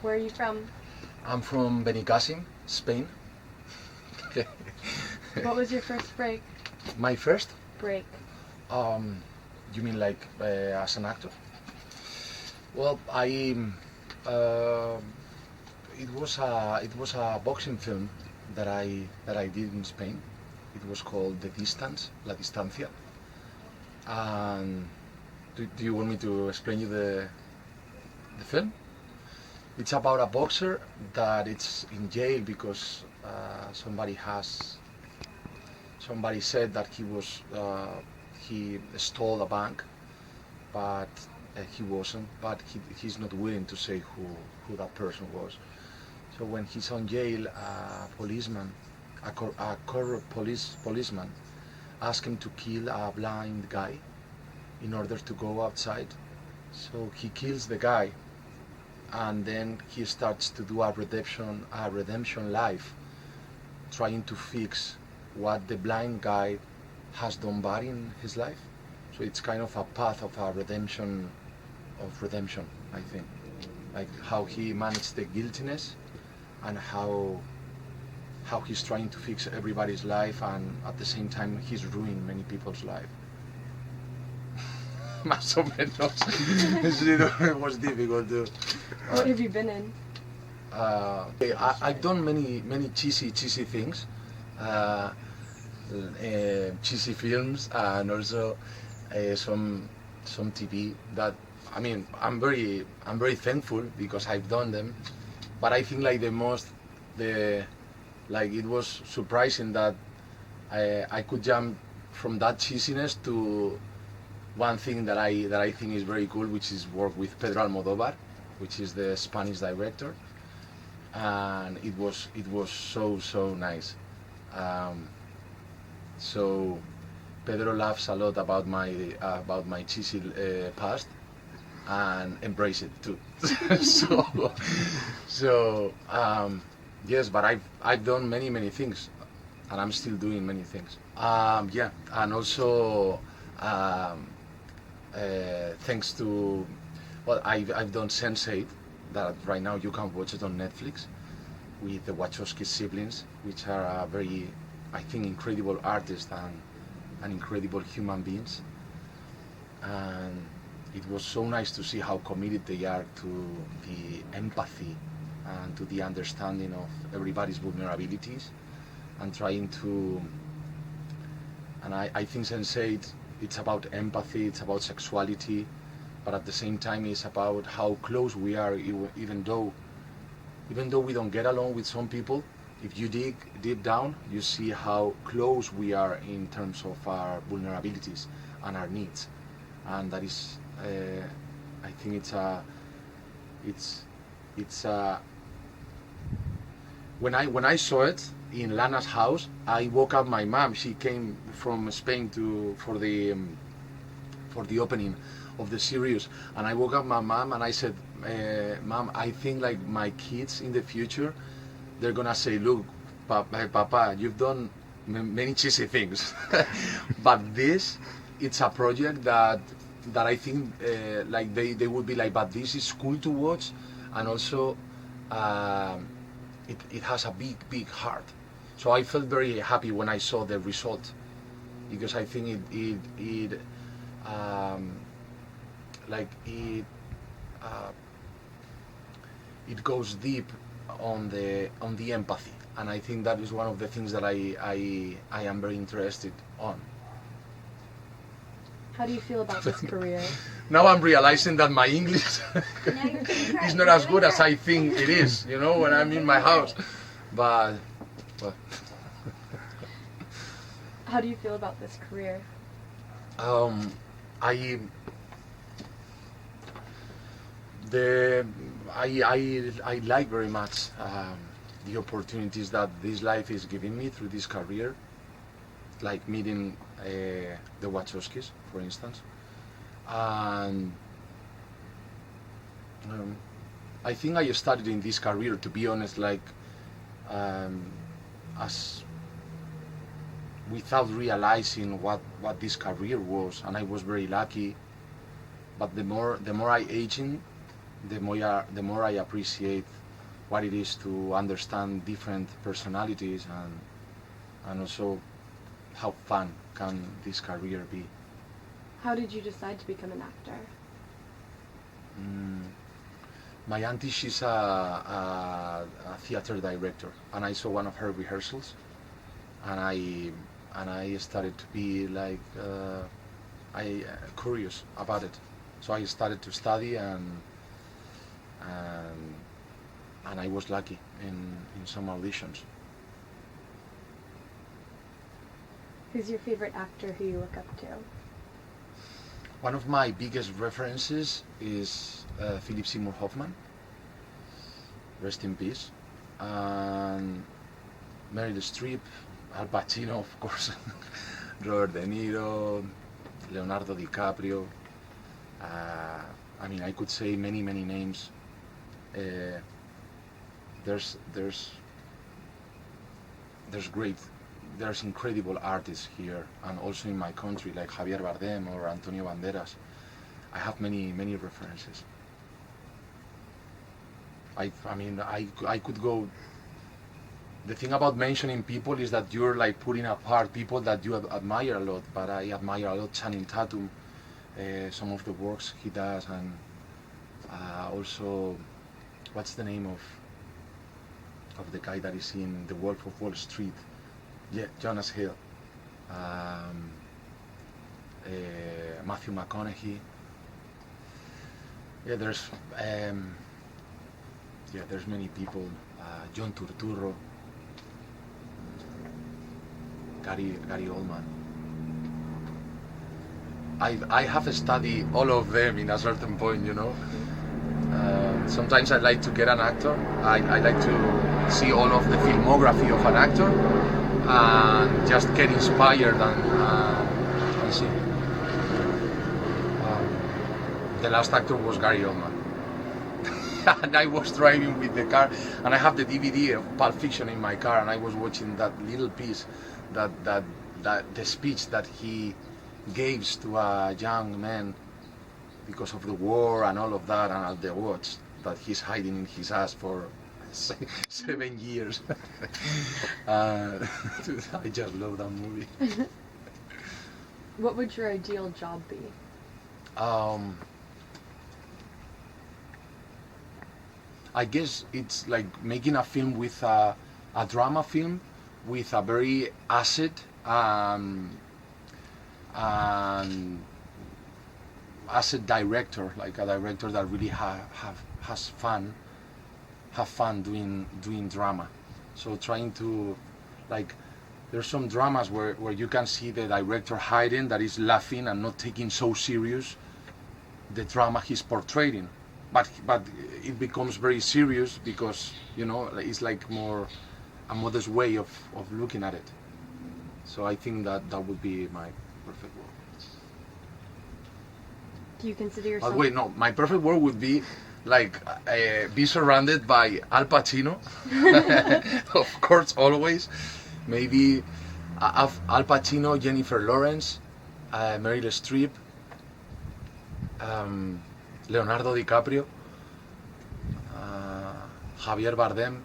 Where are you from? I'm from Benicàssim, Spain. What was your first break? My first? Break. You mean like as an actor? Well, uh, it was a boxing film that I did in Spain. It was called The Distance, La Distancia. And do you want me to explain you the film? It's about a boxer that it's in jail because somebody said that he stole a bank, but he wasn't. But he's not willing to say who that person was. So when he's on jail, a policeman, a corrupt policeman, asked him to kill a blind guy in order to go outside. So he kills the guy, and then he starts to do a redemption life, trying to fix what the blind guy has done bad in his life. So it's kind of a path of a redemption, I think, like how he managed the guiltiness and how he's trying to fix everybody's life, and at the same time he's ruining many people's life. Más o menos. It was difficult to. What have you been in? I've done many cheesy things, uh, cheesy films, and also some TV. That I mean, I'm very thankful because I've done them. But I think like it was surprising that I could jump from that cheesiness to one thing that I think is very cool, which is work with Pedro Almodovar, which is the Spanish director, and it was so nice. Um, so Pedro laughs a lot about my cheesy past and embrace it too. so yes, but I've done many things, and I'm still doing many things. Yeah, and also thanks to, well, I've done Sense8, that right now you can watch it on Netflix, with the Wachowski siblings, which are very, I think, incredible artists and incredible human beings. And it was so nice to see how committed they are to the empathy and to the understanding of everybody's vulnerabilities, and trying to, and I think Sense8, it's about empathy, it's about sexuality, but at the same time it's about how close we are, even though we don't get along with some people. If you dig deep down, you see how close we are in terms of our vulnerabilities and our needs, and that is, I think it's when I saw it in Lana's house, I woke up my mom. She came from Spain for the opening of the series, and I woke up my mom and I said, "Mom, I think like my kids in the future, they're gonna say, look, Papa, you've done many cheesy things, but this, it's a project that I think like they would be like, but this is cool to watch, and also it has a big heart." So I felt very happy when I saw the result, because I think it um, like it goes deep on the empathy, and I think that is one of the things that I am very interested on. How do you feel about this career? Now I'm realizing that my English is not as good as I think it is, when I'm in my house. But How do you feel about this career? I the I like very much the opportunities that this life is giving me through this career, like meeting the Wachowskis, for instance, and I think I started in this career, to be honest, like as without realizing what this career was, and I was very lucky. But the more I aging, the more I appreciate what it is to understand different personalities, and also how fun can this career be. How did you decide to become an actor? My auntie, she's a theater director, and I saw one of her rehearsals, and I started to be like curious about it. So I started to study, and I was lucky in some auditions. Who's your favorite actor who you look up to? One of my biggest references is Philip Seymour Hoffman, rest in peace, and Meryl Streep, Al Pacino, of course, Robert De Niro, Leonardo DiCaprio. I mean, I could say many names. There's incredible artists here, and also in my country, like Javier Bardem or Antonio Banderas. I have many references. I could go. The thing about mentioning people is that you're like putting apart people that you admire a lot, but I admire a lot Channing Tatum, some of the works he does, and also, what's the name of the guy that is in The Wolf of Wall Street? Yeah, Jonas Hill, Matthew McConaughey. Yeah, there's many people. John Turturro, Gary Oldman. I have studied all of them in a certain point, you know. Sometimes I like to get an actor. I like to see all of the filmography of an actor and just get inspired and see. The last actor was Gary Oldman. And I was driving with the car, and I have the DVD of Pulp Fiction in my car, and I was watching that little piece, that the speech that he gives to a young man because of the war and all of that, and all the watch that he's hiding in his ass for 7 years. I just love that movie. What would your ideal job be? I guess it's like making a film with a drama film with a very acid acid director, like a director that really have fun doing drama. So trying to, like, there's some dramas where you can see the director hiding, that is laughing and not taking so serious the drama he's portraying. But it becomes very serious because, you know, it's like more a modest way of looking at it. So I think that would be my perfect world. Do you consider yourself... Wait, no, my perfect world would be like be surrounded by Al Pacino, of course, always. Maybe Al Pacino, Jennifer Lawrence, Meryl Streep, Leonardo DiCaprio, Javier Bardem.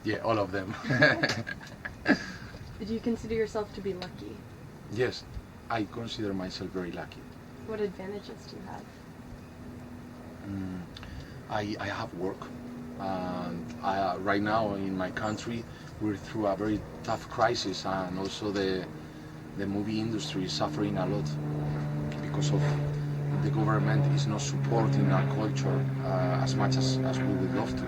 Yeah, all of them. Do you consider yourself to be lucky? Yes, I consider myself very lucky. What advantages do you have? I have work, and right now in my country we're through a very tough crisis, and also the movie industry is suffering a lot because of the government is not supporting our culture as much as we would love to.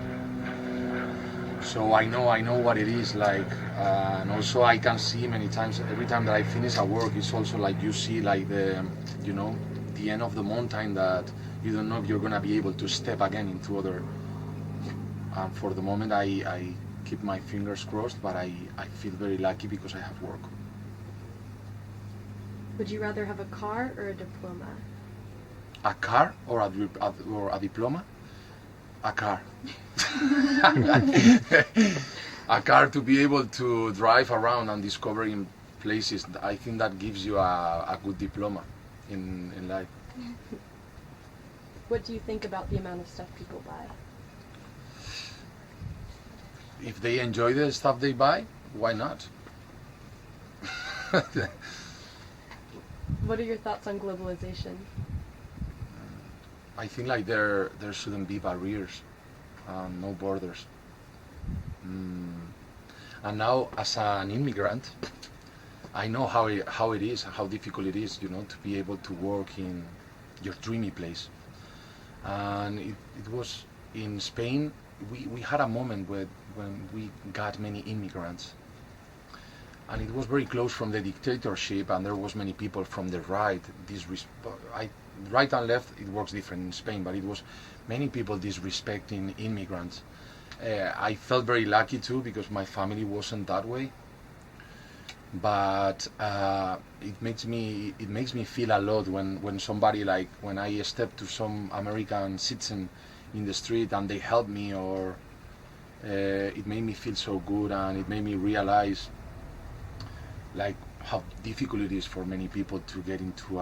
So I know what it is like, and also I can see many times, every time that I finish a work, it's also like you see like the end of the mountain that you don't know if you're gonna be able to step again into other. For the moment, I keep my fingers crossed, but I feel very lucky because I have work. Would you rather have a car or a diploma? A car or a diploma? A car. A car to be able to drive around and discovering places. I think that gives you a good diploma in life. What do you think about the amount of stuff people buy? If they enjoy the stuff they buy, why not? What are your thoughts on globalization? I think like there shouldn't be barriers, no borders. And now, as an immigrant, I know how it is, how difficult it is, you know, to be able to work in your dreamy place. And it was in Spain. We had a moment when we got many immigrants, and it was very close from the dictatorship, and there was many people from the right. Right and left, it works different in Spain, but it was many people disrespecting immigrants. I felt very lucky too because my family wasn't that way. But it makes me feel a lot when somebody, like when I step to some American citizen in the street and they help me, or it made me feel so good, and it made me realize like how difficult it is for many people to get into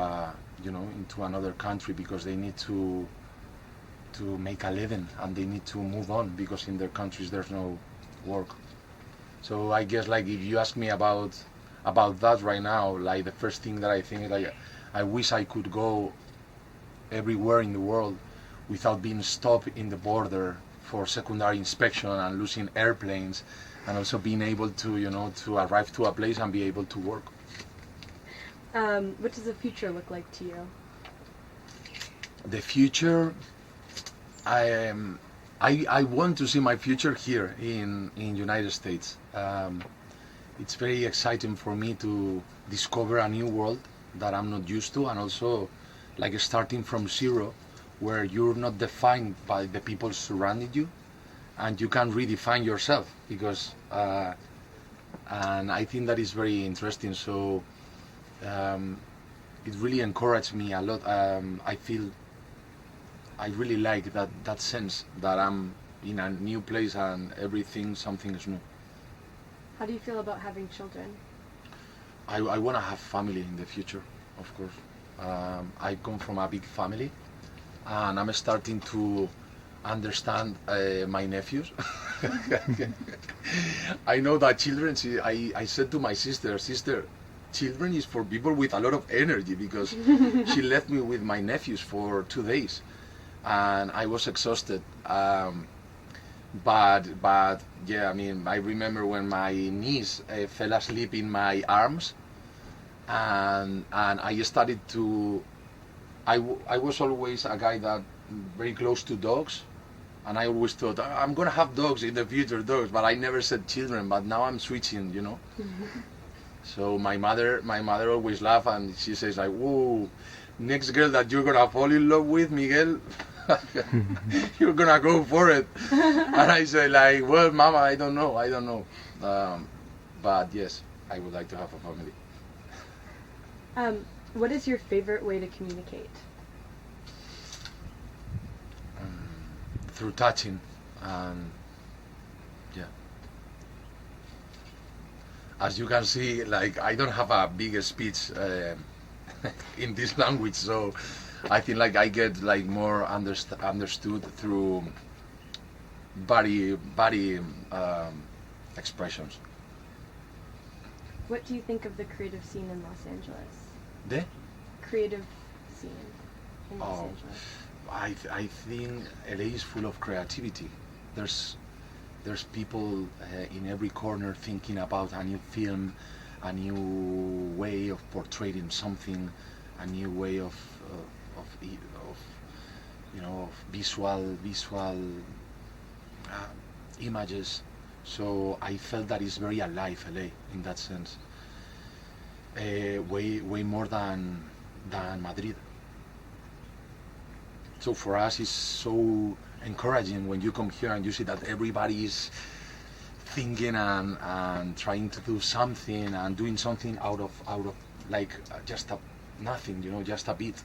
into another country because they need to make a living, and they need to move on because in their countries there's no work. So I guess like if you ask me about that right now, like the first thing that I think is like I wish I could go everywhere in the world without being stopped in the border for secondary inspection and losing airplanes, and also being able to to arrive to a place and be able to work. What does the future look like to you? The future, I want to see my future here in United States. It's very exciting for me to discover a new world that I'm not used to, and also like starting from zero, where you're not defined by the people surrounding you, and you can redefine yourself. Because and I think that is very interesting. So it really encouraged me a lot. I really like that sense that I'm in a new place and something is new. How do you feel about having children? I want to have family in the future, of course. I come from a big family, and I'm starting to understand my nephews. I know that children, I said to my sister, children is for people with a lot of energy, because she left me with my nephews for 2 days, and I was exhausted. But yeah, I mean, I remember when my niece fell asleep in my arms, and I started to. I was always a guy that very close to dogs, and I always thought I'm gonna have dogs in the future, but I never said children. But now I'm switching, you know. So my mother always laugh, and she says like, "Whoa, next girl that you're gonna fall in love with, Miguel." You're gonna go for it. And I say like, well, Mama, I don't know. But yes, I would like to have a family. What is your favorite way to communicate? Through touching, and yeah. As you can see, like I don't have a big speech in this language, so I think like I get like more understood through body expressions. What do you think of the creative scene in Los Angeles? The Creative scene in Los Angeles. I think LA is full of creativity. There's people in every corner thinking about a new film, a new way of portraying something, a new way of visual images. So I felt that it's very alive, LA, in that sense. Way more than Madrid. So for us, it's so encouraging when you come here and you see that everybody is thinking and trying to do something and doing something out of like just nothing, just a bit.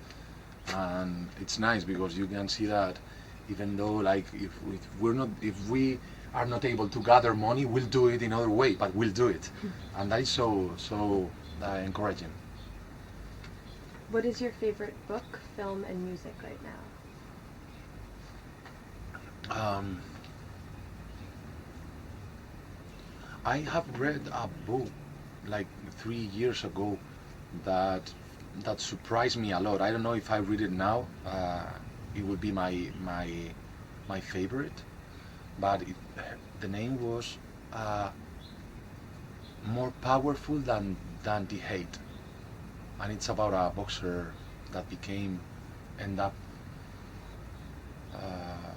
And it's nice because you can see that even though like if we are not able to gather money, we'll do it in other way, but we'll do it. And that is so encouraging. What is your favorite book, film, and music right now? Um, I have read a book like 3 years ago that surprised me a lot. I don't know if I read it now. It would be my favorite, but the name was uh, more powerful than the hate, and it's about a boxer that end up uh,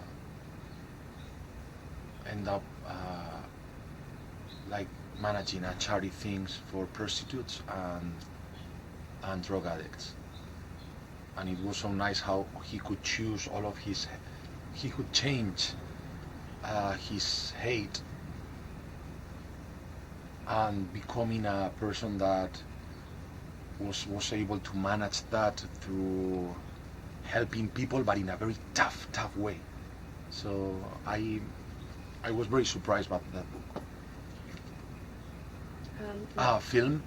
end up like managing a charity things for prostitutes and drug addicts. And it was so nice how he could choose all of his, he could change his hate and becoming a person that was able to manage that through helping people, but in a very tough way. So I was very surprised by that book. Film.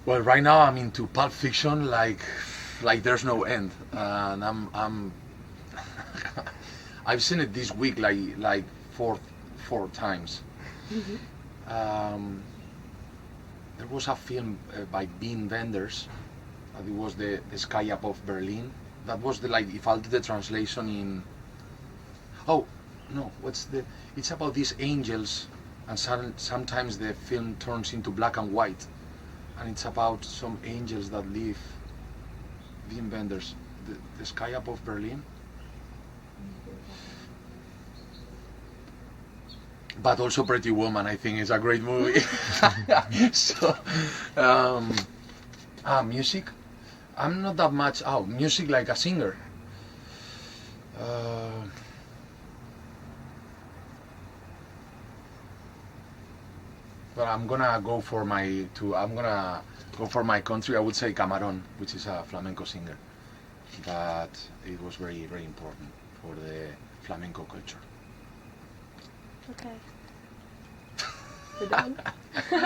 Well, right now I'm into Pulp Fiction, like there's no end, and I'm I've seen it this week like four times. There was a film by Bean Wenders. It was the Sky Above Berlin. That was the like if I'll do the translation in. Oh no, what's the? It's about these angels, and sometimes the film turns into black and white, and it's about some angels that live. Bean Wenders, the Sky Above Berlin. But also Pretty Woman, I think, is a great movie. So, music. I'm not that much. Oh, music like a singer. But I'm gonna go for my country. I would say Camarón, which is a flamenco singer. That it was very important for the flamenco culture. Okay. We're done.